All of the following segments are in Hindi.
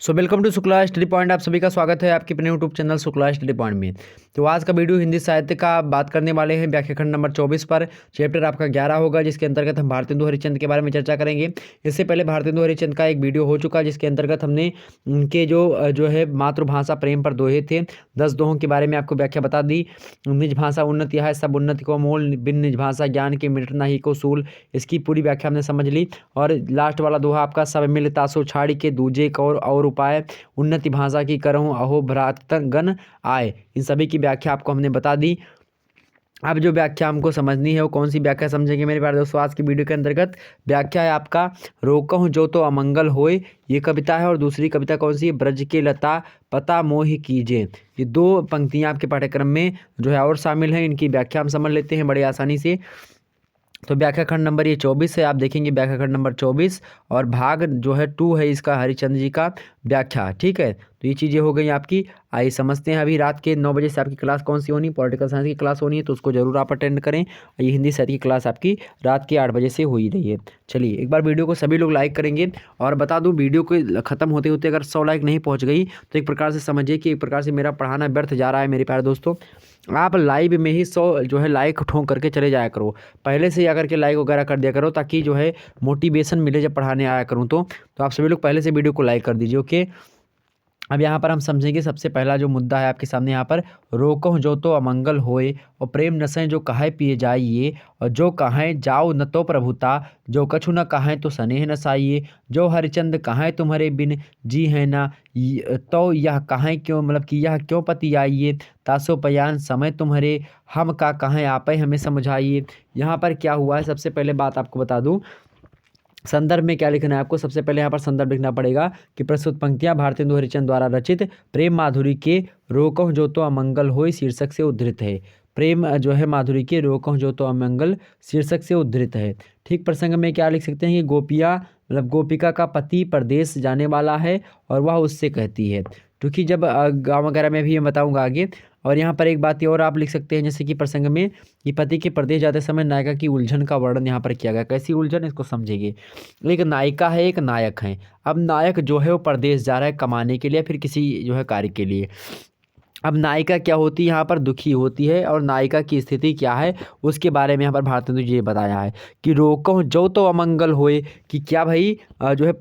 So welcome to Shukla Study Point. आप सभी का स्वागत है आपके अपने YouTube channel Shukla Study Point में। तो आज का वीडियो हिंदी साहित्य का बात करने वाले हैं व्याख्याखंड नंबर 24 पर। चैप्टर आपका 11 होगा, जिसके अंतर्गत हम भारतेंदु हरिश्चंद्र के बारे में चर्चा करेंगे। इससे पहले भारतेंदु हरिश्चंद्र का एक वीडियो हो चुका, जिसके अंतर्गत हमने उनके जो है मातृभाषा प्रेम पर दोहे थे, 10 दोहों के बारे में आपको व्याख्या बता दी। निज भाषा उन्नति है, सब उन्नति को मोल, बिन निज भाषा ज्ञान के मिटना ही को सूल, इसकी पूरी व्याख्या हमने समझ ली। और लास्ट वाला दोहा आपका सब मिल तासो छाड़ी के दूजे और उपाय, उन्नति भाषा की करहूँ अहो भ्रातगण आए। इन सभी की व्याख्या आपको हमने बता दी। अब जो व्याख्या हमको समझनी है वो कौन सी व्याख्या समझेंगे मेरे प्यारे दोस्तों। आज की वीडियो के अंतर्गत व्याख्या है आपका रोकहूँ जो तो अमंगल होए, ये कविता है। और दूसरी कविता कौन सी है, ब्रज के लता पता मोह कीजे। ये दो पंक्तियाँ आपके पाठ्यक्रम में जो है और शामिल हैं। इनकी व्याख्या हम समझ लेते हैं बड़े आसानी से। तो व्याख्याखंड नंबर ये 24 है, आप देखेंगे व्याख्याखंड नंबर 24 और भाग जो है 2 है इसका, हरिश्चंद्र जी का व्याख्या। ठीक है, तो ये चीज़ें हो गई आपकी। आइए समझते हैं। अभी रात के 9 बजे से आपकी क्लास कौन सी होनी, पॉलिटिकल साइंस की क्लास होनी है, तो उसको जरूर आप अटेंड करें। ये हिंदी साहित्य की क्लास आपकी रात के 8 बजे से हो ही रही है। चलिए एक बार वीडियो को सभी लोग लाइक करेंगे। और बता दूं, वीडियो को ख़त्म होते होते अगर 100 लाइक नहीं पहुँच गई तो एक प्रकार से समझिए कि एक प्रकार से मेरा पढ़ाना व्यर्थ जा रहा है मेरे प्यारे दोस्तों। आप लाइव में ही 100 जो है लाइक ठोंक करके चले जाया करो, पहले से ही आकर के लाइक वगैरह कर दिया करो, ताकि जो है मोटिवेशन मिले जब पढ़ाने आया करूँ तो आप सभी लोग पहले से वीडियो को लाइक कर दीजिए। ओके, अब यहाँ पर हम समझेंगे सबसे पहला जो मुद्दा है आपके सामने यहाँ पर, रोकहु जो तो अमंगल होए और प्रेम नसें जो कहे पिए जाइए, और जो कहें जाओ न तो प्रभुता, जो कछु न कहें तो स्नेह न साइए, जो हरिचंद कहें तुम्हारे बिन जी है ना, तो यह कहें क्यों, मतलब कि यह क्यों पति आइए, तासो पयान समय तुम्हारे, हम का कहें आपे हमें समझाइए। यहाँ पर क्या हुआ है, सबसे पहले बात आपको बता दूँ, संदर्भ में क्या लिखना है आपको। सबसे पहले यहाँ पर संदर्भ लिखना पड़ेगा कि प्रस्तुत पंक्तियाँ भारतेंदु हरिश्चंद्र द्वारा रचित प्रेम माधुरी के रोकहु जो तो अमंगल होए शीर्षक से उद्धृत है। प्रेम जो है माधुरी के रोकहु जो तो अमंगल शीर्षक से उद्धृत है। ठीक प्रसंग में क्या लिख सकते हैं कि गोपिया मतलब गोपिका का पति परदेश जाने वाला है और वह उससे कहती है, क्योंकि जब गाँव वगैरह में भी मैं बताऊँगा आगे। और यहाँ पर एक बात और आप लिख सकते हैं, जैसे कि प्रसंग में कि पति के प्रदेश जाते समय नायिका की उलझन का वर्णन यहाँ पर किया गया। कैसी उलझन, इसको समझेंगे। एक नायिका है, एक नायक है। अब नायक जो है वो प्रदेश जा रहा है कमाने के लिए, फिर किसी जो है कार्य के लिए। अब नायिका क्या होती है, यहाँ पर दुखी होती है, और नायिका की स्थिति क्या है उसके बारे में यहाँ पर भारतेंदु जी ने बताया है कि रोकहु जो तो अमंगल होए, कि क्या भाई जो है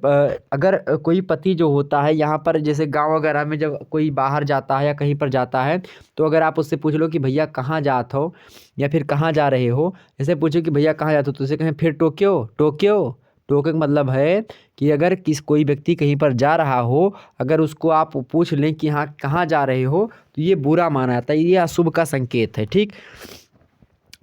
अगर कोई पति जो होता है, यहाँ पर जैसे गांव वगैरह में जब कोई बाहर जाता है या कहीं पर जाता है, तो अगर आप उससे पूछ लो कि भैया कहाँ जात हो या फिर कहाँ जा रहे हो, जैसे पूछो कि भैया कहाँ जाते हो, तो उसे कहें फिर टोक्यो। टोक्यो टोके का मतलब है कि अगर कोई व्यक्ति कहीं पर जा रहा हो, अगर उसको आप पूछ लें कि हाँ कहाँ जा रहे हो, तो ये बुरा माना जाता है, ये अशुभ का संकेत है। ठीक,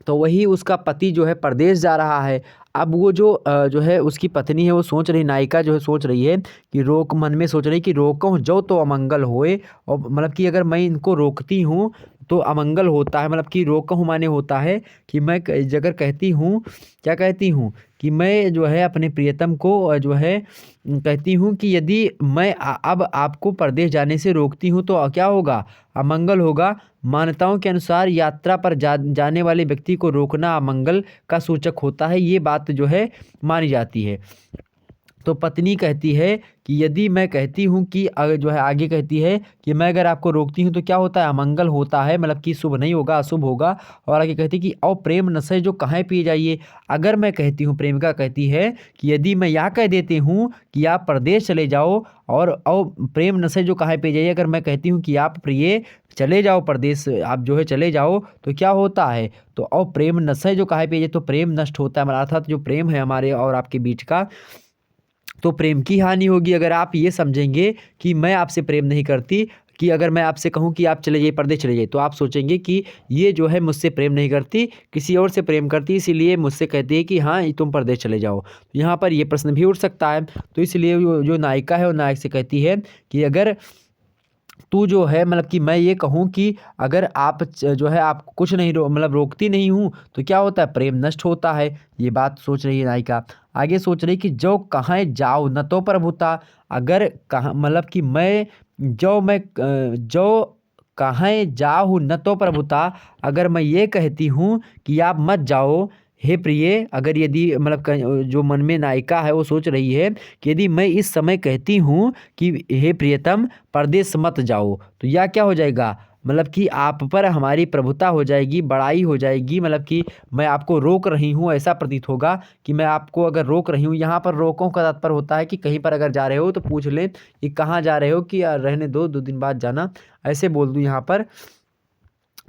तो वही उसका पति जो है परदेश जा रहा है। अब वो जो है उसकी पत्नी है, वो सोच रही, नायिका जो है सोच रही है कि मन में सोच रही कि रोकूं जो तो अमंगल होए, और मतलब कि अगर मैं इनको रोकती हूँ तो अमंगल होता है। मतलब कि रोकूं माने होता है कि मैं अगर कहती हूँ, क्या कहती हूँ कि मैं जो है अपने प्रियतम को जो है कहती हूँ कि यदि मैं अब आपको परदेश जाने से रोकती हूँ तो क्या होगा, अमंगल होगा। मान्यताओं के अनुसार यात्रा पर जाने वाले व्यक्ति को रोकना अमंगल का सूचक होता है, ये बात जो है मानी जाती है। तो पत्नी कहती है कि यदि मैं कहती हूँ कि जो है आगे कहती है कि मैं अगर आपको रोकती हूँ तो क्या होता है, अमंगल होता है, मतलब कि शुभ नहीं होगा, अशुभ होगा। और आगे कहती है कि औ प्रेम नशे जो कहाँ पिए जाइए। अगर मैं कहती हूँ, प्रेमिका कहती है कि यदि मैं यह कह देती हूँ कि आप प्रदेश चले जाओ, और प्रेम नशे जो कहाँ पिए जाइए, अगर मैं कहती हूँ कि आप प्रिय चले जाओ प्रदेश, आप जो है चले जाओ, तो क्या होता है, तो और प्रेम नशे जो कहाँ पिए जाए, तो प्रेम नष्ट होता है, अर्थात जो प्रेम है हमारे और आपके बीच का, तो प्रेम की हानि होगी। अगर आप ये समझेंगे कि मैं आपसे प्रेम नहीं करती, कि अगर मैं आपसे कहूँ कि आप चले जाइए, परदेश चले जाइए, तो आप सोचेंगे कि ये जो है मुझसे प्रेम नहीं करती, किसी और से प्रेम करती, इसीलिए मुझसे कहती है कि हाँ तुम परदेश चले जाओ। तो यहाँ पर ये प्रश्न भी उठ सकता है। तो इसलिए जो नायिका है वो नायक से कहती है कि अगर तू जो है, मतलब कि मैं ये कहूँ कि अगर आप जो है आप कुछ नहीं मतलब रोकती नहीं हूँ, तो क्या होता है, प्रेम नष्ट होता है। ये बात सोच रही है नायिका। आगे सोच रही कि जो कहाँ जाओ न तो प्रभुता, अगर कहाँ मतलब कि जो कहाँ जाओ न तो प्रभुता, अगर मैं ये कहती हूँ कि आप मत जाओ, हे प्रिय, अगर यदि मतलब जो मन में नायिका है वो सोच रही है कि यदि मैं इस समय कहती हूँ कि हे प्रियतम परदेश मत जाओ, तो यह क्या हो जाएगा, मतलब कि आप पर हमारी प्रभुता हो जाएगी, बड़ाई हो जाएगी, मतलब कि मैं आपको रोक रही हूँ, ऐसा प्रतीत होगा कि मैं आपको अगर रोक रही हूँ। यहाँ पर रोकों का तात्पर्य होता है कि कहीं पर अगर जा रहे हो तो पूछ लें कि कहाँ जा रहे हो, कि रहने दो, 2 दिन बाद जाना, ऐसे बोल दूँ यहाँ पर।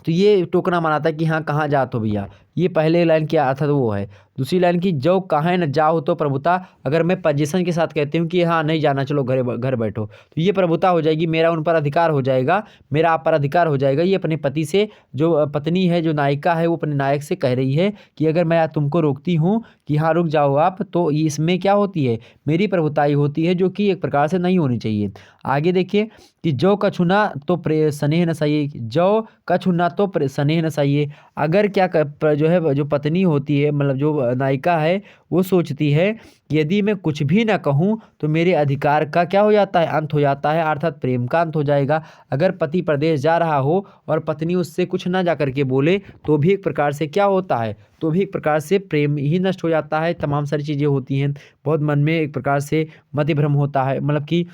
तो ये टोकना मनाता है कि हाँ कहाँ जात हो भैया। ये पहले लाइन की अर्थ वो है। दूसरी लाइन की, जो कहाँ न जाओ तो प्रभुता, अगर मैं पोजीशन के साथ कहती हूँ कि हाँ नहीं जाना, चलो घर बैठो, तो ये प्रभुता हो जाएगी, मेरा उन पर अधिकार हो जाएगा, मेरा आप पर अधिकार हो जाएगा। ये अपने पति से, जो पत्नी है, जो नायिका है, वो अपने नायक से कह रही है कि अगर मैं तुमको रोकती हूँ कि हाँ रुक जाओ आप, तो इसमें क्या होती है, मेरी प्रभुताई होती है, जो कि एक प्रकार से नहीं होनी चाहिए। आगे देखिए कि जो कछुना तो स्नेह न सही, जो कछुना तो स्नेह न सही। अगर क्या जो है, जो पत्नी होती है, मतलब जो नायिका है, वो सोचती है कि यदि मैं कुछ भी ना कहूँ तो मेरे अधिकार का क्या हो जाता है, अंत हो जाता है, अर्थात प्रेम का अंत हो जाएगा। अगर पति प्रदेश जा रहा हो और पत्नी उससे कुछ ना जा करके बोले, तो भी एक प्रकार से क्या होता है, तो भी एक प्रकार से प्रेम ही नष्ट हो जाता है। तमाम सारी चीज़ें होती हैं, बहुत मन में एक प्रकार से मतिभ्रम होता है, मतलब कि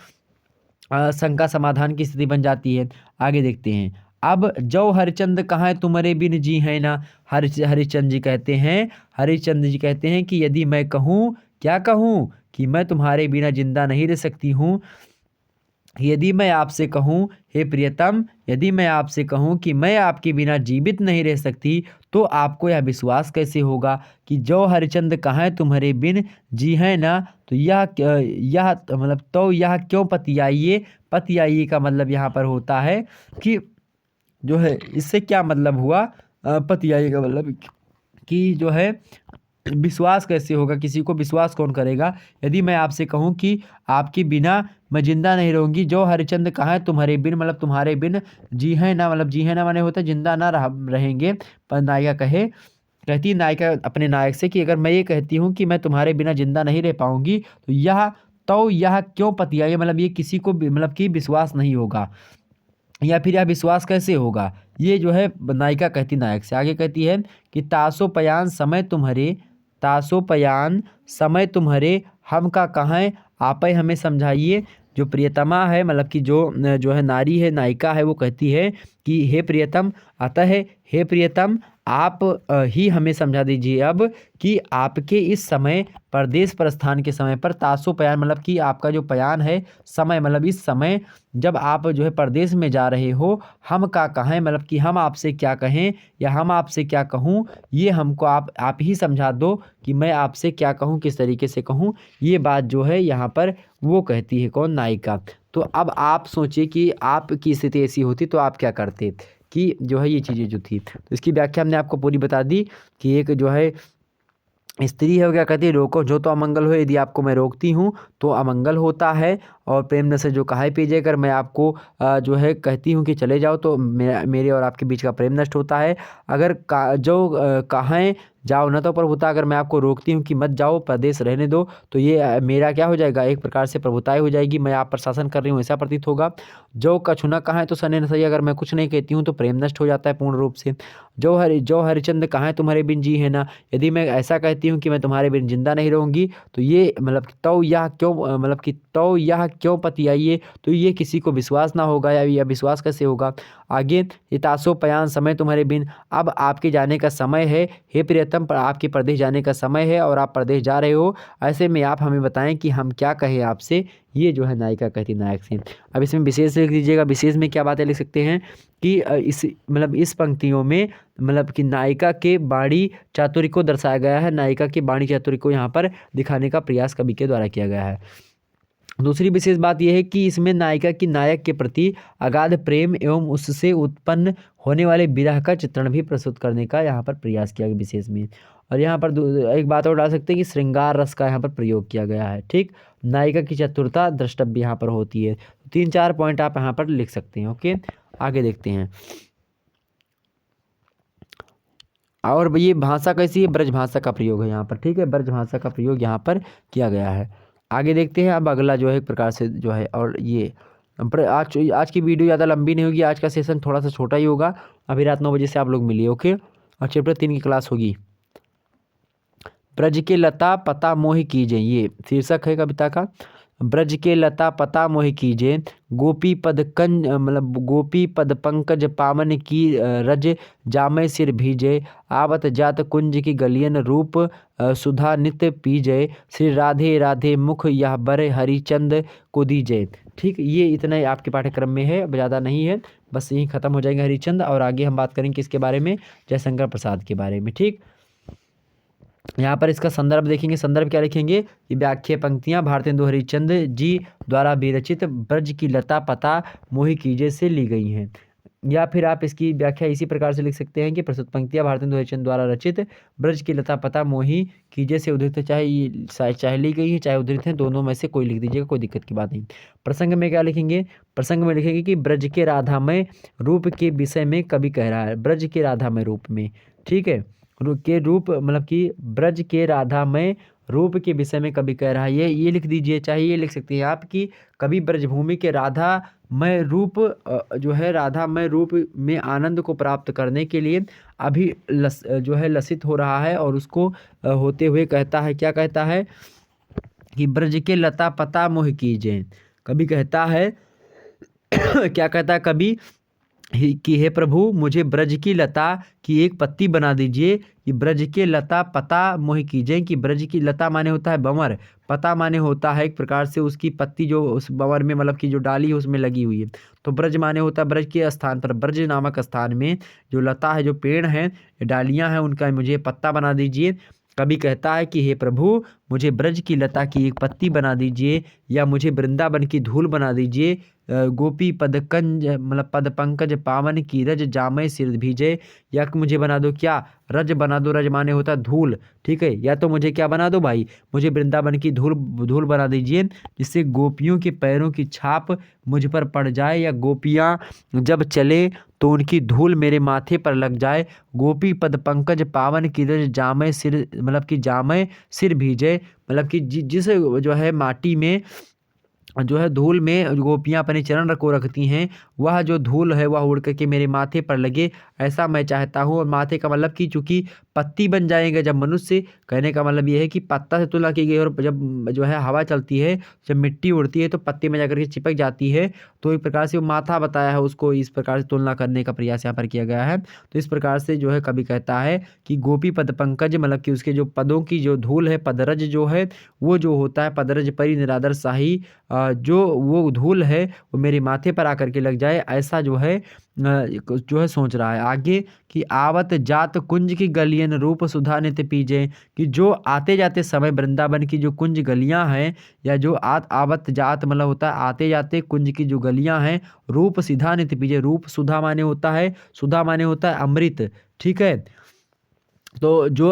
शंका समाधान की स्थिति बन जाती है। आगे देखते हैं। अब जो हरिचंद कहाँ तुम्हारे बिन जी है ना, हरिचंद जी कहते हैं, हरिचंद जी कहते हैं कि यदि मैं कहूँ, क्या कहूँ, कि मैं तुम्हारे बिना जिंदा नहीं रह सकती हूँ, यदि मैं आपसे कहूँ हे प्रियतम, यदि मैं आपसे कहूँ कि मैं आपके बिना जीवित नहीं रह सकती, तो आपको यह विश्वास कैसे होगा कि जो हरिचंद कहाँ तुम्हारे बिन जी है ना, तो यह मतलब तो यह क्यों पतियाइए। पतियाइए का मतलब यहाँ पर होता है कि जो है, इससे क्या मतलब हुआ, पतियाइए का मतलब कि जो है, विश्वास कैसे होगा, किसी को विश्वास कौन करेगा। यदि मैं आपसे कहूँ कि आपके बिना मैं जिंदा नहीं रहूँगी, जो हरिचंद कहाँ है तुम्हारे बिन, मतलब तुम्हारे बिन जी है ना, मतलब जी है ना माने होता है जिंदा ना रहेंगे। पर नायिका कहती नायिका अपने नायक से कि अगर मैं ये कहती हूँ कि मैं तुम्हारे बिना जिंदा नहीं रह पाऊंगी, तो यह क्यों पतियाई, मतलब ये किसी को मतलब कि विश्वास नहीं होगा, या फिर यह विश्वास कैसे होगा। ये जो है नायिका कहती नायक से। आगे कहती है कि तासो पयान समय तुम्हारे हम का कहाँ, आप ही हमें समझाइए। जो प्रियतमा है, मतलब कि जो है नारी है, नायिका है, वो कहती है कि हे प्रियतम, अतः हे प्रियतम, आप ही हमें समझा दीजिए अब कि आपके इस समय परदेश प्रस्थान के समय पर तासो पयान, मतलब कि आपका जो पयान है, समय मतलब इस समय जब आप जो है परदेश में जा रहे हो, हम का कहें, मतलब कि हम आपसे क्या कहें या हम आपसे क्या कहूँ, ये हमको आप ही समझा दो कि मैं आपसे क्या कहूँ, किस तरीके से कहूँ। ये बात जो है यहाँ पर वो कहती है, कौन, नायिका। तो अब आप सोचिए कि आपकी स्थिति ऐसी होती तो आप क्या करते, कि जो है ये चीज़ें जो थी। तो इसकी व्याख्या हमने आपको पूरी बता दी कि एक जो है स्त्री है वो क्या कहती है, रोको जो तो अमंगल हो, यदि आपको मैं रोकती हूँ तो अमंगल होता है। और प्रेम नशे जो कहा पीजिए, अगर मैं आपको जो है कहती हूँ कि चले जाओ, तो मेरे और आपके बीच का प्रेम नष्ट होता है। अगर कहें जाओ न तो प्रभुता, अगर मैं आपको रोकती हूँ कि मत जाओ, प्रदेश रहने दो, तो ये मेरा क्या हो जाएगा, एक प्रकार से प्रभुताई हो जाएगी, मैं आप पर शासन कर रही हूँ, ऐसा प्रतीत होगा। जो कछुना कहाँ तो सने न सही, अगर मैं कुछ नहीं कहती हूँ तो प्रेम नष्ट हो जाता है पूर्ण रूप से। जो हरिचंद कहाँ तुम्हारे बिन जी है ना, यदि मैं ऐसा कहती हूँ कि मैं तुम्हारे बिन जिंदा नहीं रहूँगी, तो ये मतलब तो यह क्यों, मतलब कि तो यह क्यों पतियाइए, तो ये किसी को विश्वास ना होगा, या यह विश्वास कैसे होगा। आगे, ये तासो पयान समय तुम्हारे बिन, अब आपके जाने का समय है, हे प्रियतम, पर आपके प्रदेश जाने का समय है और आप प्रदेश जा रहे हो, ऐसे में आप हमें बताएं कि हम क्या कहें आपसे। ये जो है नायिका कहती नायक से। अब इसमें विशेष लिख दीजिएगा, विशेष में क्या बातें लिख सकते हैं कि इस मतलब इस पंक्तियों में, मतलब कि नायिका के वाणी चातुर्य को दर्शाया गया है, नायिका के वाणी चातुर्य को यहाँ पर दिखाने का प्रयास कवि के द्वारा किया गया है। दूसरी विशेष बात यह है कि इसमें नायिका की नायक के प्रति अगाध प्रेम एवं उससे उत्पन्न होने वाले विरह का चित्रण भी प्रस्तुत करने का यहाँ पर प्रयास किया गया विशेष में। और यहाँ पर एक बात और डाल सकते हैं कि श्रृंगार रस का यहाँ पर प्रयोग किया गया है। ठीक, नायिका की चतुरता द्रष्टव्य यहाँ पर होती है। 3-4 पॉइंट आप यहाँ पर लिख सकते हैं। ओके, आगे देखते हैं। और ये भाषा कैसी है, ब्रज भाषा का प्रयोग है यहाँ पर। ठीक है, ब्रज भाषा का प्रयोग यहाँ पर किया गया है। आगे देखते हैं। अब अगला जो है एक प्रकार से जो है, और ये आज की वीडियो ज़्यादा लंबी नहीं होगी, आज का सेशन थोड़ा सा छोटा ही होगा। अभी रात 9 बजे से आप लोग मिलिए। ओके, और चैप्टर 3 की क्लास होगी। ब्रज के लता पता मोहि कीजे, ये शीर्षक है कविता का। ब्रज के लता पता मोहि कीजे, गोपी पद कंज मतलब गोपी पद पंकज पावन की रज जामय सिर भीजे, आवत जात कुंज की गलियन रूप सुधा नित्य पीजय, श्री राधे राधे मुख यह बर हरिचंद को दीजय। ठीक, ये इतना ही आपके पाठ्यक्रम में है, अब ज़्यादा नहीं है, बस यहीं ख़त्म हो जाएंगे हरिचंद। और आगे हम बात करेंगे किसके बारे में, जयशंकर प्रसाद के बारे में। ठीक, यहाँ पर इसका संदर्भ देखेंगे, संदर्भ क्या लिखेंगे, ये व्याख्या पंक्तियाँ भारतेंदु हरिश्चंद्र जी द्वारा विरचित ब्रज की लता पता मोहि कीजे से ली गई हैं। या फिर आप इसकी व्याख्या इसी प्रकार से लिख सकते हैं कि प्रस्तुत पंक्तियाँ भारतेंदु हरिश्चंद्र द्वारा रचित ब्रज की लता पता मोहि कीजे से उद्धृत, चाहे ली गई है चाहे उद्धृत है, दोनों में से कोई लिख दीजिएगा, कोई दिक्कत की बात नहीं। प्रसंग में क्या लिखेंगे, प्रसंग में लिखेंगे कि ब्रज के राधामय रूप के विषय में कवि कह रहा है, ब्रज के राधामय रूप में। ठीक है, के रूप मतलब कि ब्रज के राधामय रूप के विषय में कवि कह रहा है, ये लिख दीजिए। चाहे ये लिख सकते हैं आप कि कवि ब्रजभूमि के राधामय रूप जो है राधामय रूप में आनंद को प्राप्त करने के लिए अभी जो है लसित हो रहा है, और उसको होते हुए कहता है, क्या कहता है कि ब्रज के लता पता मोहि कीजे। कवि कहता है क्या कहता है कवि कि हे प्रभु मुझे ब्रज की लता की एक पत्ती बना दीजिए, कि ब्रज के लता पता मोहि कीजिए। कि ब्रज की लता माने होता है बंवर, पता माने होता है एक प्रकार से उसकी पत्ती जो उस बंवर में मतलब कि जो डाली है उसमें लगी हुई है। तो ब्रज माने होता है ब्रज के स्थान पर, ब्रज नामक स्थान में जो लता है, जो पेड़ हैं, डालियां हैं, उनका मुझे पत्ता बना दीजिए। कवि कहता है कि हे प्रभु मुझे ब्रज की लता की एक पत्ती बना दीजिए, या मुझे वृंदावन की धूल बना दीजिए, गोपी पद कंज मतलब पद पंकज पावन की रज जामय सिर भीजे, या मुझे बना दो क्या, रज बना दो, रज माने होता धूल। ठीक है, या तो मुझे क्या बना दो भाई, मुझे वृंदावन की धूल बना दीजिए, जिससे गोपियों के पैरों की छाप मुझ पर पड़ जाए, या गोपियाँ जब चले तो उनकी धूल मेरे माथे पर लग जाए। गोपी पद पंकज पावन की रज जामय सिर मतलब कि जामय सिर भीजे, मतलब कि जिस जो है माटी में जो है धूल में गोपियाँ अपने चरण को रखती हैं, वह जो धूल है वह उड़ करके मेरे माथे पर लगे, ऐसा मैं चाहता हूँ। और माथे का मतलब कि चूँकि पत्ती बन जाएंगे जब मनुष्य, कहने का मतलब ये है कि पत्ता से तुलना की गई, और जब जो है हवा चलती है, जब मिट्टी उड़ती है तो पत्ते में जाकर के चिपक जाती है, तो एक प्रकार से वो माथा बताया है, उसको इस प्रकार से तुलना करने का प्रयास यहाँ पर किया गया है। तो इस प्रकार से जो है कवि कहता है कि गोपी पद पंकज मतलब कि उसके जो पदों की जो धूल है, पदरज जो है वो जो होता है, पदरज परी निरादर शाही, जो वो धूल है वो मेरे माथे पर आकर के लग जाए, ऐसा जो है सोच रहा है। आगे कि आवत जात कुंज की गलियन रूप सुधा नित्य पीजे, कि जो आते जाते समय वृंदावन की जो कुंज गलियां हैं, या जो आवत जात मतलब होता है आते जाते कुंज की जो गलियां हैं, रूप सीधा नित्य पीजे, रूप सुधा माने होता है, सुधा माने होता है अमृत। ठीक है, तो जो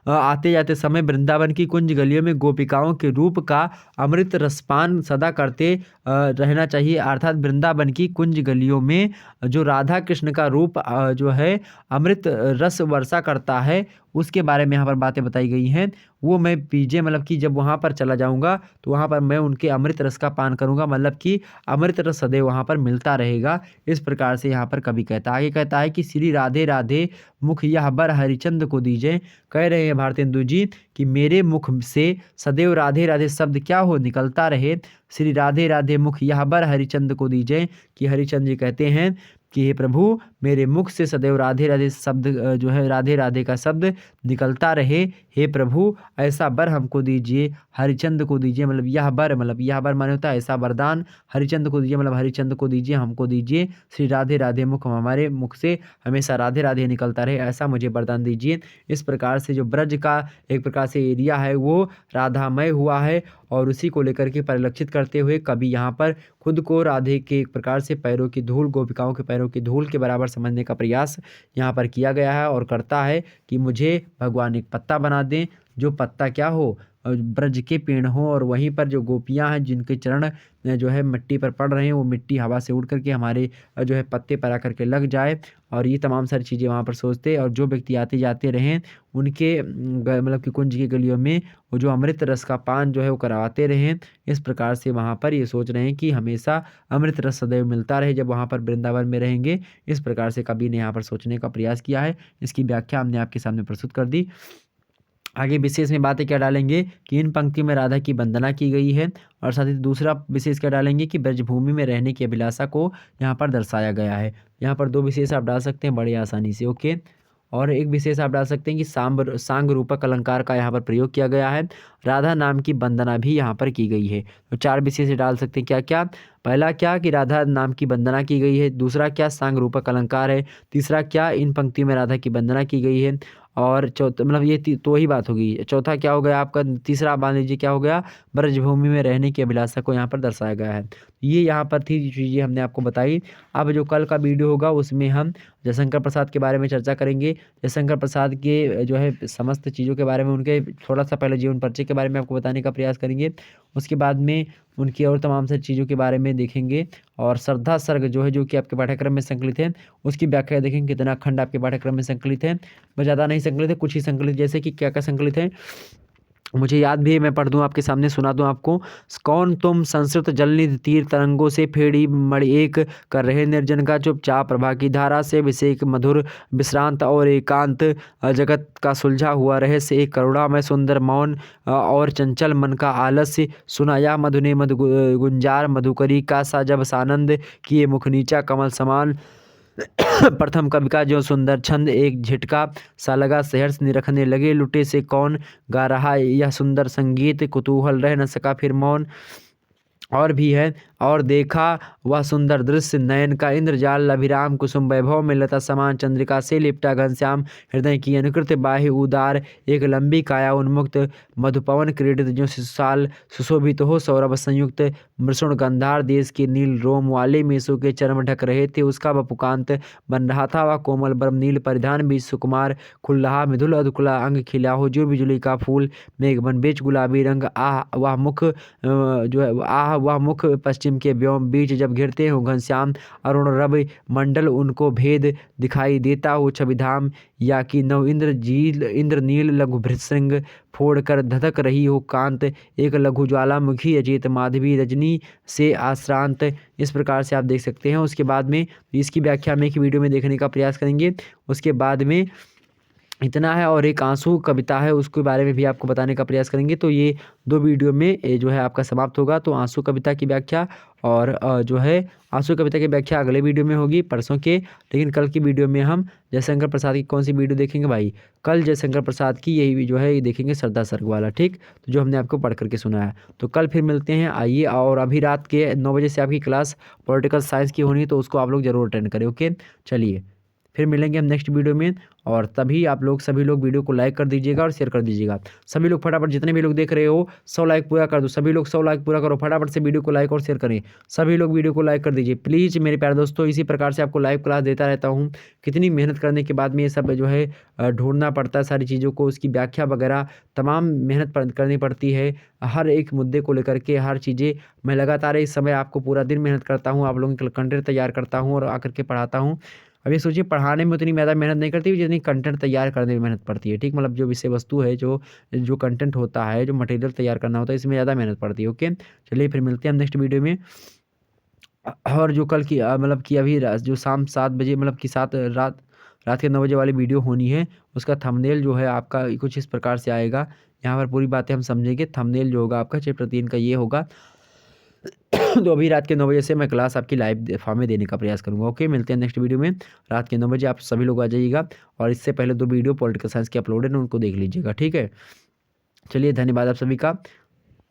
आते जाते समय वृंदावन की कुंज गलियों में गोपिकाओं के रूप का अमृत रसपान सदा करते रहना चाहिए, अर्थात वृंदावन की कुंज गलियों में जो राधा कृष्ण का रूप जो है अमृत रस वर्षा करता है, उसके बारे में यहाँ पर बातें बताई गई हैं। वो मैं पीजे मतलब कि जब वहाँ पर चला जाऊँगा तो वहाँ पर मैं उनके अमृत रस का पान करूँगा, मतलब कि अमृत रस सदैव वहाँ पर मिलता रहेगा। इस प्रकार से यहाँ पर कवि कहता है। आगे कहता है कि श्री राधे राधे मुख यह बर हरिचंद को दीजिए। कह रहे हैं भारतेंदु जी कि मेरे मुख से सदैव राधे राधे शब्द क्या हो, निकलता रहे। श्री राधे राधे मुख यह बर हरिचंद को दीजिए, कि हरिचंद जी कहते हैं कि हे प्रभु मेरे मुख से सदैव राधे राधे शब्द जो है राधे राधे का शब्द निकलता रहे, हे प्रभु ऐसा बर हमको दीजिए, हरिचंद को दीजिए, मतलब यह बर माने होता है ऐसा वरदान, हरिचंद को दीजिए मतलब हरिचंद को दीजिए, हमको दीजिए। श्री राधे राधे मुख हमारे मुख से हमेशा राधे राधे निकलता रहे, ऐसा मुझे वरदान दीजिए। इस प्रकार से जो ब्रज का एक प्रकार से एरिया है वो राधामय हुआ है, और उसी को लेकर के परिलक्षित करते हुए कवि यहाँ पर खुद को राधे के एक प्रकार से पैरों की धूल, गोपिकाओं के पैरों की धूल के बराबर समझने का प्रयास यहाँ पर किया गया है, और करता है कि मुझे भगवान एक पत्ता बना दें, जो पत्ता क्या हो, ब्रज के पेड़ हो, और वहीं पर जो गोपियाँ हैं जिनके चरण जो है मिट्टी पर पड़ रहे हैं, वो मिट्टी हवा से उड़ करके हमारे जो है पत्ते पर आकर के लग जाए, और ये तमाम सारी चीज़ें वहाँ पर सोचते। और जो व्यक्ति आते जाते रहें उनके मतलब कि कुंज की गलियों में वो जो अमृत रस का पान जो है वो करवाते रहें। इस प्रकार से वहाँ पर ये सोच रहे हैं कि हमेशा अमृत रस सदैव मिलता रहे जब वहाँ पर वृंदावन में रहेंगे। इस प्रकार से कवि ने यहाँ पर सोचने का प्रयास किया है। इसकी व्याख्या हमने आपके सामने प्रस्तुत कर दी। आगे विशेष में बातें क्या डालेंगे कि इन पंक्तियों में राधा की वंदना की गई है, और साथ ही दूसरा विशेष क्या डालेंगे कि ब्रजभूमि में रहने की अभिलाषा को यहाँ पर दर्शाया गया है। यहाँ पर दो विशेष आप डाल सकते हैं बड़े आसानी से, ओके। और एक विशेष आप डाल सकते हैं कि सांग रूपक अलंकार का यहाँ पर प्रयोग किया गया है, राधा नाम की वंदना भी यहाँ पर की गई है। तो चार विशेष डाल सकते हैं, क्या क्या? पहला क्या कि राधा नाम की वंदना की गई है, दूसरा क्या सांग रूपक अलंकार है, तीसरा क्या इन पंक्तियों में राधा की वंदना की गई है, और चौथा मतलब ये तो ही बात होगी। चौथा क्या हो गया आपका, तीसरा मान लीजिए क्या हो गया, ब्रजभूमि में रहने की अभिलाषा को यहाँ पर दर्शाया गया है। ये यहाँ पर थी जो चीज़ें हमने आपको बताई। अब जो कल का वीडियो होगा उसमें हम जयशंकर प्रसाद के बारे में चर्चा करेंगे। जयशंकर प्रसाद के जो है समस्त चीज़ों के बारे में, उनके थोड़ा सा पहले जीवन परिचय के बारे में आपको बताने का प्रयास करेंगे। उसके बाद में उनकी और तमाम सारी चीज़ों के बारे में देखेंगे, और श्रद्धा सर्ग जो है जो कि आपके पाठ्यक्रम में संकलित है उसकी व्याख्या देखेंगे, कितना खंड आपके पाठ्यक्रम में संकलित है। मैं ज़्यादा नहीं संकलित है, कुछ ही संकलित, जैसे कि क्या क्या संकलित है मुझे याद भी है, मैं पढ़ दूं आपके सामने, सुना दूं आपको। कौन तुम संस्कृत जलनिधि तीर तरंगों से फेड़ी मणि एक, कर रहे निर्जन का चुपचाप प्रभा की धारा से विषेक मधुर विश्रांत और एकांत, जगत का सुलझा हुआ रहस्य एक करुणा में सुंदर मौन, और चंचल मन का आलस्य सुनाया मधु ने मधु गुंजार मधुकरी का सा जब सानंद, किए मुख नीचा कमल समान प्रथम कवि का जो सुंदर छंद, एक झिटका सा लगा सहर्ष निरखने लगे लुटे से कौन, गा रहा यह सुंदर संगीत कुतूहल रह न सका फिर मौन। और भी है, और देखा वह सुंदर दृश्य नयन का इंद्रजाल अभिराम कुसुम वैभव में लता समान चंद्रिका से लिपटा घनश्याम हृदय की अनुकृत बाह्य उदार, एक लंबी काया उन्मुक्त मधुपवन क्रीडित जो शिशुसाल सुशोभित हो सौरभ संयुक्त, मृषुण गंधार देश के नील रोम वाले मेसों के चरम ढक रहे थे उसका वपुकांत, बन रहा था वह कोमल ब्रह्म नील परिधान बीच सुकुमार, खुल रहा मिधुल अधकुला अंग खिला हो जो बिजुली का फूल, मेघबन बेच गुलाबी रंग, आह वह मुख जो है आह वह मुख पश्चिम के व्योम बीच जब घिरते हो घनश्याम, अरुण रवि मंडल उनको भेद दिखाई देता हो छविधाम, या कि नव इंद्र झील इंद्र नील लघु भृतशृंग फोड़ कर धधक रही हो कांत, एक लघु ज्वालामुखी अचेत माधवी रजनी से आश्रांत। इस प्रकार से आप देख सकते हैं। उसके बाद में इसकी व्याख्या में एक वीडियो में देखने का प्रयास करेंगे। उसके बाद में इतना है, और एक आंसू कविता है उसके बारे में भी आपको बताने का प्रयास करेंगे। तो ये दो वीडियो में जो है आपका समाप्त होगा। तो आंसू कविता की व्याख्या और जो है आंसू कविता की व्याख्या अगले वीडियो में होगी परसों के, लेकिन कल की वीडियो में हम जयशंकर प्रसाद की कौन सी वीडियो देखेंगे भाई, कल जयशंकर प्रसाद की यही जो है ये देखेंगे श्रद्धा सर्ग वाला, ठीक, तो जो हमने आपको पढ़ करके सुना है। तो कल फिर मिलते हैं, आइए। और अभी रात के 9 बजे से आपकी क्लास पॉलिटिकल साइंस की होनी है, तो उसको आप लोग जरूर अटेंड करें, ओके। चलिए फिर मिलेंगे हम नेक्स्ट वीडियो में, और तभी आप लोग सभी लोग वीडियो को लाइक कर दीजिएगा और शेयर कर दीजिएगा। सभी लोग फटाफट, जितने भी लोग देख रहे हो 100 लाइक पूरा कर दो, सभी लोग 100 लाइक पूरा करो, फटाफट से वीडियो को लाइक और शेयर करें। सभी लोग वीडियो को लाइक कर दीजिए प्लीज़ मेरे प्यारे दोस्तों। इसी प्रकार से आपको लाइव क्लास देता रहता हूँ। कितनी मेहनत करने के बाद में ये सब जो है ढूंढना पड़ता है सारी चीज़ों को, उसकी व्याख्या वगैरह तमाम मेहनत करनी पड़ती है। हर एक मुद्दे को लेकर के हर चीज़ें मैं लगातार इस समय आपको पूरा दिन मेहनत करता हूँ, आप लोगों के कंटेंट तैयार करता हूँ और आकर के पढ़ाता हूँ। अब ये सोचिए, पढ़ाने में उतनी ज़्यादा मेहनत नहीं करती जितनी कंटेंट तैयार करने में मेहनत पड़ती है, ठीक, मतलब जो विषय वस्तु है, जो जो कंटेंट होता है, जो मटेरियल तैयार करना होता है, इसमें ज़्यादा मेहनत पड़ती है, ओके। चलिए फिर मिलते हैं हम नेक्स्ट वीडियो में। और जो कल की मतलब कि अभी जो शाम 7 बजे मतलब कि रात के 9 बजे वाली वीडियो होनी है, उसका थंबनेल जो है आपका कुछ इस प्रकार से आएगा। यहाँ पर पूरी बातें हम समझेंगे। थंबनेल जो होगा आपका चैप्टर 3 का ये होगा। तो अभी रात के 9 बजे से मैं क्लास आपकी लाइव फॉर्म में देने का प्रयास करूंगा, ओके। मिलते हैं नेक्स्ट वीडियो में रात के 9 बजे, आप सभी लोग आ जाइएगा। और इससे पहले 2 वीडियो पॉलिटिकल साइंस की अपलोड है ना, उनको देख लीजिएगा, ठीक है। चलिए धन्यवाद आप सभी का,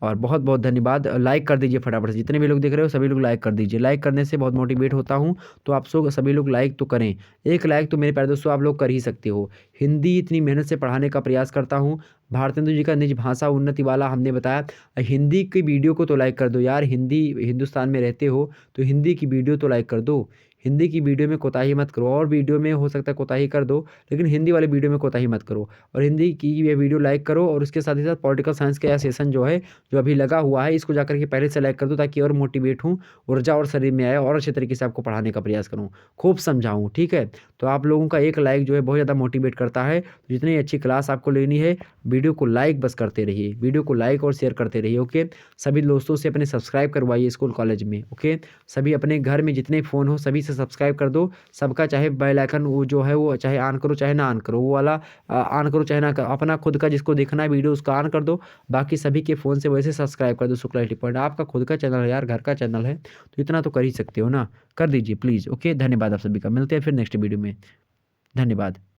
और बहुत बहुत धन्यवाद। लाइक कर दीजिए फटाफट से, जितने भी लोग देख रहे हो सभी लोग लाइक कर दीजिए। लाइक करने से बहुत मोटिवेट होता हूँ, तो आप सभी लोग लाइक तो करें। एक लाइक तो मेरे प्यारे दोस्तों आप लोग कर ही सकते हो। हिंदी इतनी मेहनत से पढ़ाने का प्रयास करता हूँ। भारतेंदु जी का निज भाषा उन्नति वाला हमने बताया, हिंदी की वीडियो को तो लाइक कर दो यार। हिंदुस्तान में रहते हो तो हिंदी की वीडियो तो लाइक कर दो। हिंदी की वीडियो में कोताही मत करो, और वीडियो में हो सकता है कोताही कर दो, लेकिन हिंदी वाली वीडियो में कोताही मत करो। और हिंदी की ये वीडियो लाइक करो, और उसके साथ ही साथ पॉलिटिकल साइंस का यह सेशन जो है जो अभी लगा हुआ है, इसको जाकर के पहले से लाइक कर दो, ताकि और मोटिवेट हूँ, ऊर्जा और शरीर में आए, और अच्छे तरीके से आपको पढ़ाने का प्रयास करूँ, खूब समझाऊँ, ठीक है। तो आप लोगों का एक लाइक जो है बहुत ज़्यादा मोटिवेट करता है। जितनी अच्छी क्लास आपको लेनी है, वीडियो को लाइक बस करते रहिए, वीडियो को लाइक और शेयर करते रहिए, ओके। सभी दोस्तों से अपने सब्सक्राइब करवाइए स्कूल कॉलेज में, ओके। सभी अपने घर में जितने फ़ोन हो सभी से सब्सक्राइब कर दो सबका, चाहे बेल आइकन वो जो है वो चाहे ऑन करो चाहे ना ऑन करो, वो वाला ऑन करो चाहे ना करो, अपना खुद का जिसको देखना है वीडियो उसका ऑन कर दो, बाकी सभी के फ़ोन से वैसे सब्सक्राइब कर दो शुक्ला टी पॉइंट। आपका खुद का चैनल है यार, घर का चैनल है, तो इतना तो कर ही सकते हो ना, कर दीजिए प्लीज़। ओके, धन्यवाद आप सभी का, मिलते हैं फिर नेक्स्ट वीडियो में, धन्यवाद।